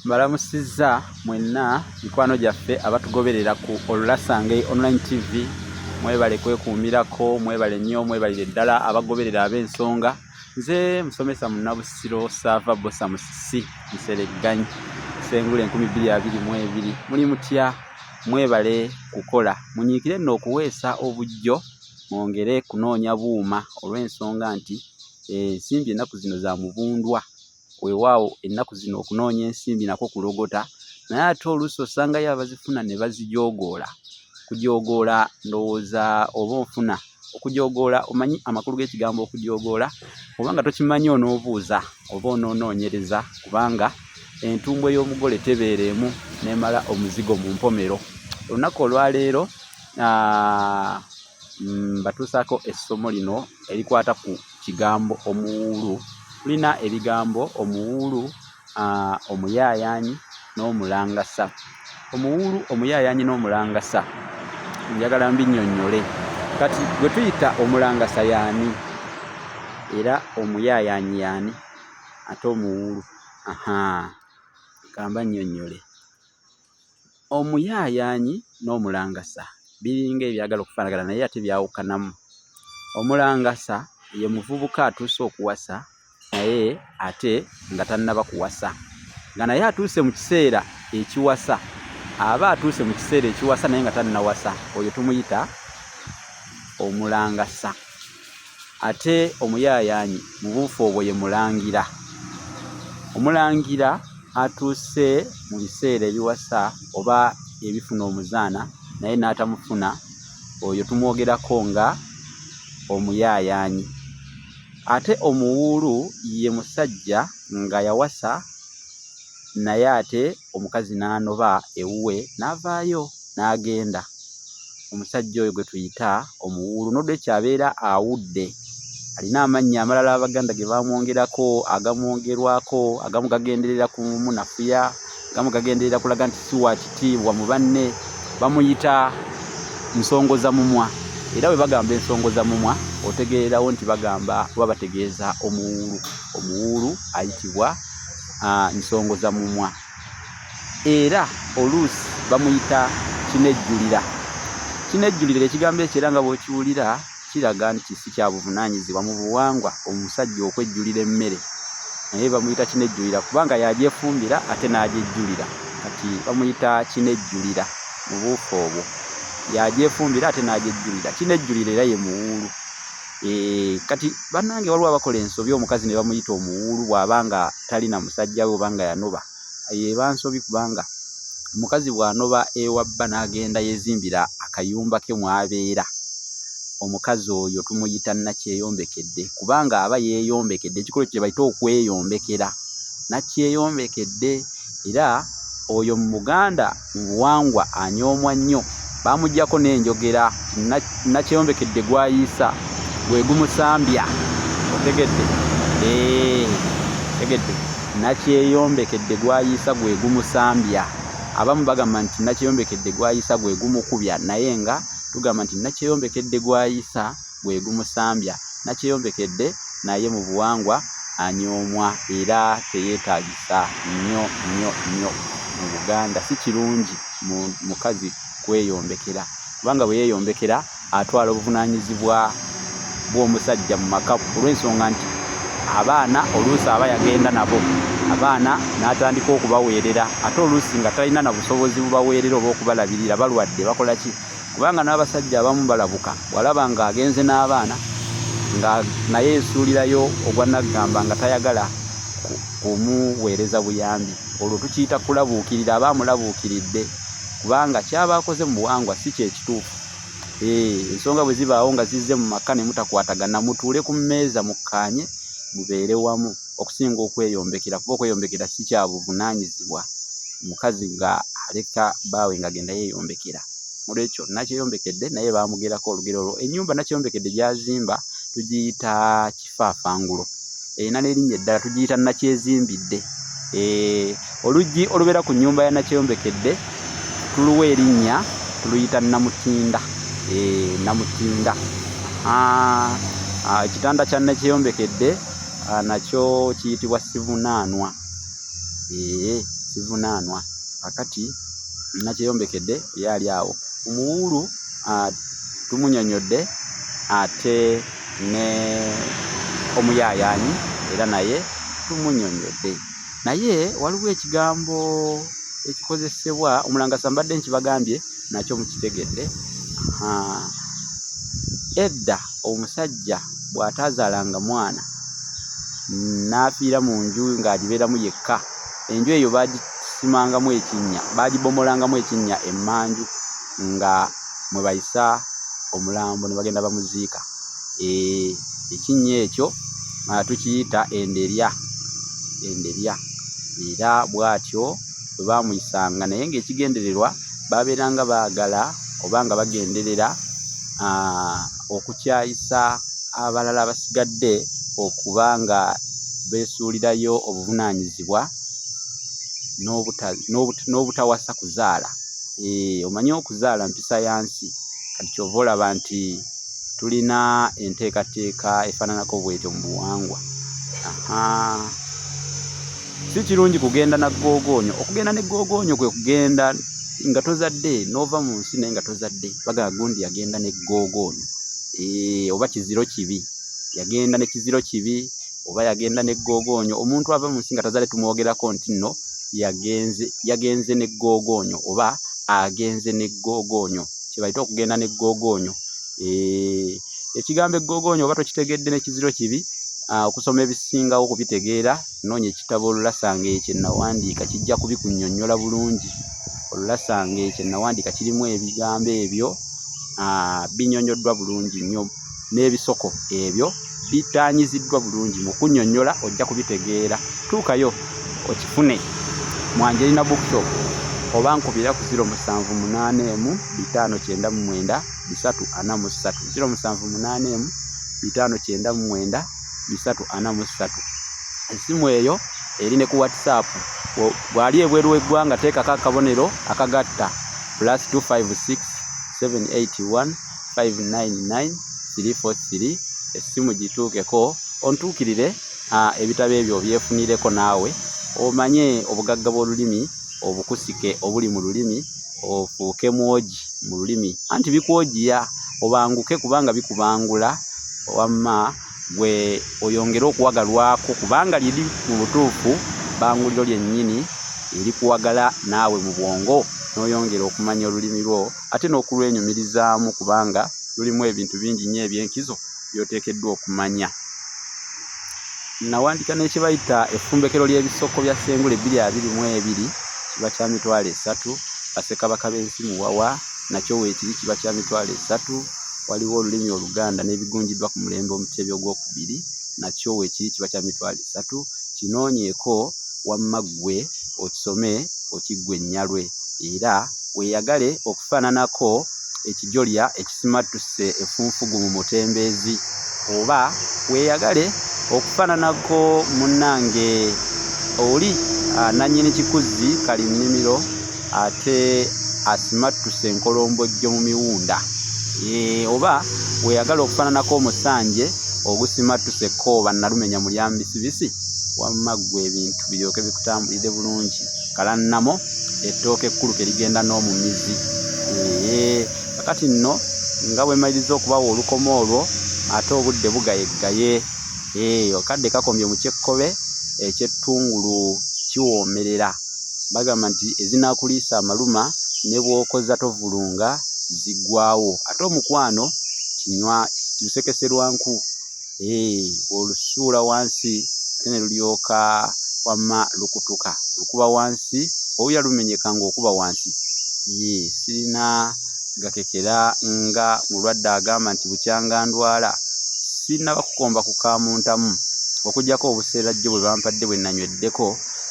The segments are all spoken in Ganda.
Mbalamusizza mwenna mikwano gyaffe abatugoberera ku Olulasange Online TV. Mwebale kwekuumirako, mwebale nnyo, mwebalire ddala abagoberera ab'ensonga. Nze musomesa Munnabusiro Sava Bosa Musisi Nseregganyi Sengule 2022. Muli mutya? Mwebale kukola. Munyiikire nno okuweesa obujjo mwongere kunoonya buuma olw'ensonga nti ensimbi ennaku zino za mubundwa. Weewaawo ennaku zino okunoonya ensimbi nako kulogota, naye ate oluusi osangayo abazifuna ne bazijoogoola. Kujoogoola ndowooza oba ofuna okujoogoola, omanyi amakulu g'ekigambo okujoogoola, kubanga tokimanyi onoobuuza oba onoonoonyereza, kubanga entumbwe y'omugole tebeeremu n'emala omuzigo mu mpomero. Olunaku olwaleero batuusaako essomo lino erikwata ku kigambo omuwuulu. Tulina ebigambo omuwuulu, omuyaayaanyi n'omulangasa. Omuwuulu, omuyaayaanyi n'omulangasa njagala mbinnyonnyole. Kati gwe tuyita omulangasa y'ani era omuyaayaanyi y'ani ate omuwuulu? Kamba nnyonnyole. Omuyaayaanyi n'omulangasa biringa ebyagala okufaanagana naye ate byawukanamu. Omulangasa ye muvubuka atuuse okuwasa naye ate nga tannaba kuwasa, nga naye atuuse mu kiseera ekiwasa. Aba atuuse mu kiseera ekiwasa naye nga tannawasa, oyo tumuyita omulangasa. Ate omuyaayaanyi mu buufu obwo ye mulangira. Omulangira atuuse mu biseera ebiwasa oba ebifuna omuzaana naye n'atamufuna, oyo tumwogerako nga omuyaayaanyi. Ate omuwuulu ye musajja nga yawasa naye ate omukazi n'anoba ewuwe n'avaayo n'agenda. Omusajja oyo gwe tuyita omuwuulu. N'olwekyo abeera awudde, alina amannya amalala Abaganda ge bamwongerako, agamwongerwako, agamu gagenderera ku munafuya, agamu gagenderera kulaga nti si wa kitiibwa mu banne. Bamuyita nsongozamumwa. Era bwe bagamba ensongozamumwa otegeererawo nti bagamba oba bategeeza omuwuulu. Omuwuulu ayitibwa nsongozamumwa. Era oluusi bamuyita kinejjulira. Kinejjulira, ekigambo ekyo era nga bw'okiwulira kiraga nti si kya buvunaanyizibwa mu buwangwa omusajja okwejjulira emmere, naye bamuyita kinejjulira kubanga yagyefumbira ate n'agyejjulira. Kati bamuyita kinejjulira mu buufu obwo, yagyefumbira ate n'agyejjulira. Kinejjulira era ye muwuulu. Kati bannange waliwo abakola ensobi omukazi ne bamuyita omuwuulu bw'abanga talina musajja we oba nga yanoba. Eba nsobi kubanga omukazi bw'anoba ewa bba n'agenda yeezimbira akayumba ke mw'abeera, omukazi oyo tumuyita nakyeyombekedde kubanga aba yeeyombekedde. Ekikolo kye bayita okweyombekera, nakyeyombekedde. Era oyo mu Buganda mu buwangwa anyoomwa nnyo, bamuggyako n'enjogera nakyeyombekedde gw'ayiisa gwe gumusambya. Otegedde? Tegedde? Nakyeyombekedde gw'ayiisa gwe gumusambya. Abamu bagamba nti nakyeyombekedde gw'ayiisa gwe gumukubya, naye nga tugamba nti nakyeyombekedde gw'ayiisa gwe gumusambya. Nakyeyombekedde naye mu buwangwa anyoomwa era teyeetaagisa nnyo nnyo nnyo mu Buganda. Si kirungi mukazi kweyombekera kubanga bwe yeeyombekera atwala obuvunaanyizibwa bw'omusajja mu maka, olw'ensonga nti abaana oluusi aba yagenda nabo, abaana n'atandika okubaweerera ate oluusi nga talina na busobozi bubaweerera oba okubalabirira, balwadde bakola ki? Kubanga n'abasajja abamu balabuka, walaba ng'agenze n'abaana nga naye esuulirayo ogwa naggamba nga tayagala kumuweereza buyambi. Olwo tukiyita kulabuukirira, aba amulabuukiridde kubanga kyaba akoze mu buwangwa si kye kituufu. Ensonga bwe zibaawo nga zizze mu maka ne mutakwatagana, mutuule ku mmeeza mukkaanye mubeere wamu okusinga okweyombekera, kuba okweyombekera si kya buvunaanyizibwa. Omukazi nga aleka baawe nga agenda yeeyombekera. Olwekyo nakyeyombekedde naye baamugerako olugero olwo. Ennyumba nakyeyombekedde gy'azimba tugiyita kifaafangulo. Erina n'erinnya eddala tugiyita nakyezimbidde. Oluggi olubeera ku nnyumba ya nakyeyombekedde tuluwa erinnya, tuluyita namutinda. Namutinda. Ekitanda kya nakyeyombekedde nakyo kiyitibwa sivunaanwa. sivunaanwa. Kakati nakyeyombekedde yali awo. Omuwuulu tumunyonyodde ate ne omuyaayaanyi era naye tumunyonyodde. Naye waliwo ekigambo ekikozesebwa omulangasa mbadde nkibagambye nakyo mukitegedde. Edda omusajja bw'ataazaalanga mwana n'afiira mu nju ng'agibeeramu yekka, enju eyo baagisimangamu ekinnya, baagibomolangamu ekinnya emmanju nga mwe bayisa omulambo ne bagenda bamuziika. Ekinnya ekyo tukiyita enderya. Era bw'atyo bwe baamuyisanga, naye ng'ekigendererwa baabeeranga baagala oba nga bagenderera okukyayisa abalala abasigadde okuba nga beesuulirayo obuvunaanyizibwa n'obutawasa kuzaala. Omanyi okuzaala mpisa ya nsi, kati kyova olaba nti tulina enteekateeka efaananako bwetyo mu buwangwa. Si kirungi kugenda na googoonyo. Okugenda ne googoonyo kwe kugenda nga tozadde, n'ova mu nsi naye nga tozadde. Bagamba gundi yagenda ne googoonyo. Oba kiziro kibi. Yagenda ne kiziro kibi oba yagenda ne googoonyo. Omuntu ava mu nsi nga tazadde tumwogerako nti nno yagenze ne googoonyo oba agenze ne googoonyo. Kye bayita okugenda ne googoonyo. Ekigambo eggoogoonyo oba tokitegedde ne kiziro kibi, okusoma ebisingawo kubitegeera, noonya ekitabo Olulasange kye nawandiika kijja kubikunnyonnyola bulungi. Olulasange kye nawandiika kirimu ebigambo ebyo binnyonnyoddwa bulungi nnyo, n'ebisoko ebyo bitaanyiziddwa bulungi. Mu kunnyonnyola ojja kubitegeera. Tuukayo okifune mu Angelina Bookshop oba nkubira ku 078 599 343 078 599 343. Essimu eyo eri ne ku WhatsApp. Bw'ali ebweru w'eggwanga teekako akabonero akagatta +256 781 599 343. Essimu gituukeko ontuukirire ebitabo ebyo byefunireko naawe omanye obugagga bw'olulimi obukusike obuli mu lulimi, ofuuke mwogi mu lulimi. Anti bikwogiya obanguke kubanga bikubangula, wamma gwe oyongere okuwagalwako kubanga liri mu butuufu banguliro lyennyini erikuwagala naawe mu bwongo, n'oyongera okumanya olulimi lwo ate n'okulwenyumirizaamu kubanga lulimu ebintu bingi nnyo eby'enkizo by'oteekeddwa okumanya. Nawandiika n'ekibayita effumbekero ly'ebisoko bya Ssengule 222 kiba kya mitwalo 3. Bassekabaka b'ensi Muwawa nakyo weekiri kiba kya mitwalo 3. Waliwo olulimi Oluganda n'ebigunjiddwa ku mulembe Omutebi ogwokubiri nakyo weekiri kiba kya mitwalo 3. Kinoonyeeko wamma ggwe okisome okiggwe ennyalwe era weeyagale okufaananako ekijolya ekisimattuse effunfugu mu mutembeezi, oba weeyagale okufaananako munnange oli nannyini kikuzi kali nnimiro ate asimattuse enkolombojjo mu miwunda, oba weeyagala okufaananako omusanje ogusimattuse Kkooba Nalumenya mu lyambisibisi, wamma ggwe ebintu biryoke bikutambulire bulungi. Kalannamo ettooke ekkulu ke ligenda n'omumizi. Kakati nno nga bwe maliriza okubawa olukomo olwo ate obudde bugayegaye. Okadde kakombye mu kyekkobe eky'ettungulu kiwoomerera. Bagamba nti ezinaakuliisa amaluma ne bw'okoza tovulunga ziggwawo. Ate omukwano kinywa kirusekese lwanku. Olusuula wansi ate ne lulyoka wamma lukutuka. Lukuba wansi owuya lumenyeka ng'okuba wansi. Sirina gakekera nga mulwadde agamba nti bukyanga ndwala. Sinaba kukomba kukamuntamu okuggyako obuseera jjo bwe bampadde bwe nanywedeko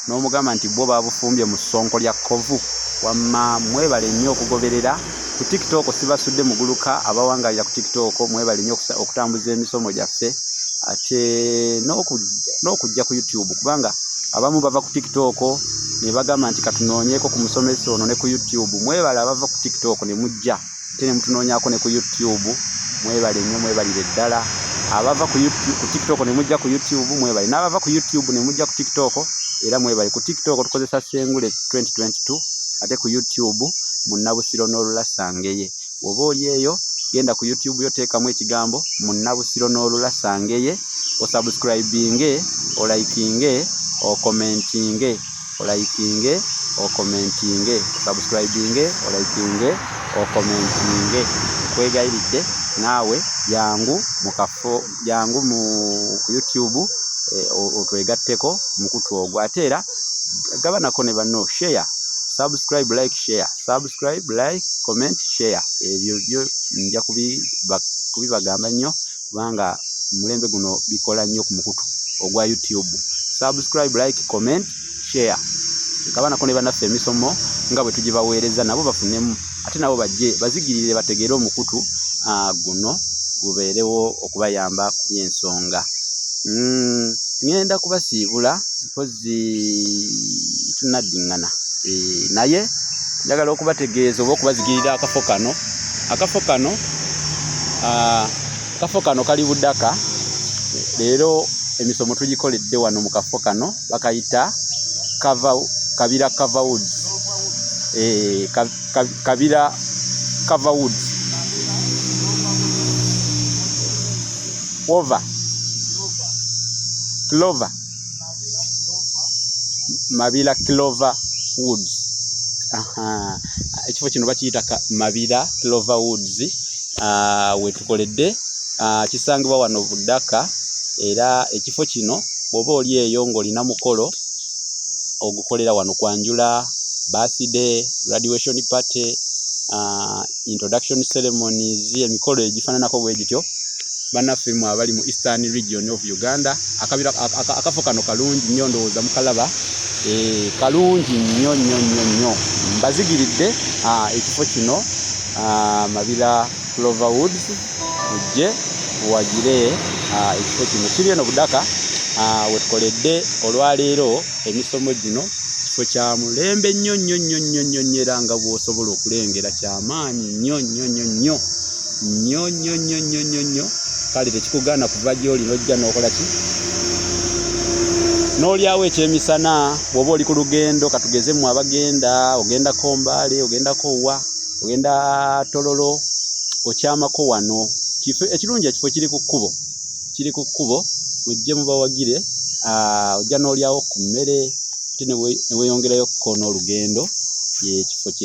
n'omugamba nti bo baabufumbye mu ssonko lya kkovu. Wamma mwebale nnyo okugoberera ku TikTok. Sibasudde muguluka abawangalira ku TikTok, mwebale nnyo okutambuza emisomo gyaffe ate n'okujja ku YouTube kubanga abamu bava ku TikTok ne bagamba nti katunoonyeeko ku musomesa ono ne ku YouTube. Mwebale abava ku TikTok ne mujja ate ne mutunoonyaako ne ku YouTube. Mwebale nnyo, mwebalire ddala. abava ku YouTube ku TikTok ne mujja ku YouTube mwebali, n'abava ku YouTube ne mujja ku TikTok era mwebali. Ku TikTok tukozesa Ssengule 2022 ate ku YouTube Munnabusiro n'Olulasangeye. Bw'oba oli eyo genda ku YouTube yoteekamu ekigambo Munnabusiro n'Olulasangeye, osubscribinge, olaikinge, okomentinge, olaikinge, okomentinge, osubscribinge, olaikinge, okomentinge. Kwegayiridde naawe jangu ku YouTube otwegatteko mukutu ogwo. Ate era gabanako ne banno share, subscribe, like, share, subscribe, like, comment, share. Ebyo byo nja kubibagamba nnyo kubanga mulembe guno bikola nnyo ku mukutu ogwa YouTube. Subscribe, like, comment, share. Gabanako ne bannaffe emisomo nga bwe tugibaweereza nabo bafunemu, ate nabo bajje bazigirire bategeere omukutu guno gubeerewo okubayamba ku by'ensonga. Ngenda kubasiibula mpozi tunaddiŋŋana naye njagala okubategeeza oba okubazigirira akafo kano kali Budaka. Leero emisomo tugikoledde wano mu kafo kano bakayita Kabira Coverwoods. Kabira Coverwoods. Clover. Mabira Clover Woods. Ekifo kino bakiyita Mabira Clover Woods. Wetukoledde kisangibwa wano Budaka, era ekifo kino bw'oba oli eyo ng'olina mukolo ogukolera wano kwanjula, birthday, graduation party, introduction ceremonies, emikolo egifaananako bwe gityo, bannaffe mmwe abali mu Eastern Region of Uganda, akafo kano kalungi nnyo, ndowooza mukalaba. Kalungi nnyo. Mbazigiridde ekifo kino Mabira Clover Woods, mujje muwagire ekifo kino kiri eno Budaka. Wetukoledde olwaleero emisomo gino kifo kya mulembe nnyo era nga bw'osobola okulengera kyamaanyi nnyo. Kale tekikugaana kuva gy'oli n'ojja n'okola ki? N'olyawo ekyemisana bw'oba oli ku lugendo, katugeze mu abagenda, ogendako Mbale, ogendako wa, ogenda Tololo, okyamako wano. Ekirungi ekifo kiri ku kkubo, mujje mubawagire, ojja n'olyawo ku mmere ate ne weeyongerayo ko n'olugendo, ye ekifo kye.